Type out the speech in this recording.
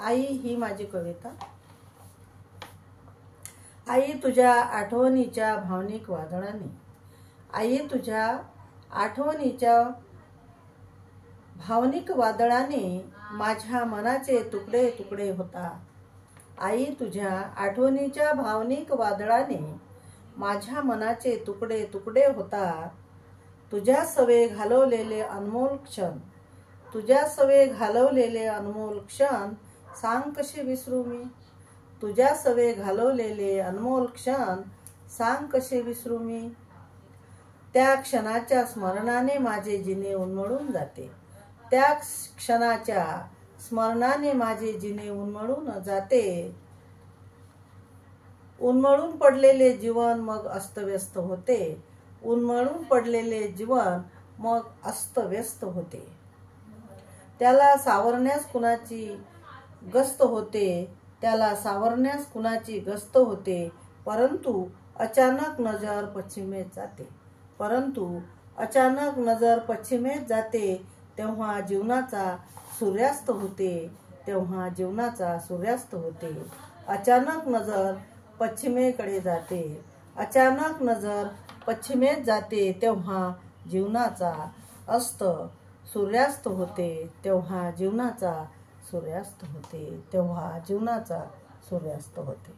आई ही माझी कविता। आई तुझ्या आठवणीच्या भावनिक वादळाने, आई तुझ्या आठवणीच्या भावनिक वादळाने माझ्या मनाचे तुकडे तुकडे होता। आई तुझ्या आठवणीच्या भावनिक वादळाने माझ्या मनाचे तुकडे तुकडे होता। तुझ्या सवे घालवलेले अनमोल क्षण, तुझ्या सवे घालवलेले अनमोल क्षण सांग कसे विसरू मी। तुझ्या सवे घालवलेले अनमोल क्षण सांग कसे विसरू मी। त्या क्षणाच्या स्मरणाने माझे जिने उन्मळून जाते, त्या क्षणाच्या स्मरणाने माझे जिने उन्मळून जाते। उन्मळून पडलेले जीवन मग अस्तव्यस्त होते, उन्मळून पडलेले जीवन मग अस्तव्यस्त होते। त्याला सावरण्यास कुणाची गस्त होते, त्याला सावरण्यास कुणाची गस्त होते। परंतु अचानक नजर पश्चिमेत जाते, परंतु अचानक नजर पश्चिमेत जाते। तेव्हा जीवनाचा सूर्यास्त होते, तेव्हा जीवनाचा सूर्यास्त होते। अचानक नजर पश्चिमेकडे जाते, अचानक नजर पश्चिमेत जाते। तेव्हा जीवनाचा अस्त सूर्यास्त होते, तेव्हा जीवनाचा सूर्यास्त होते, तेव्हा जीवनाचा सूर्यास्त होते।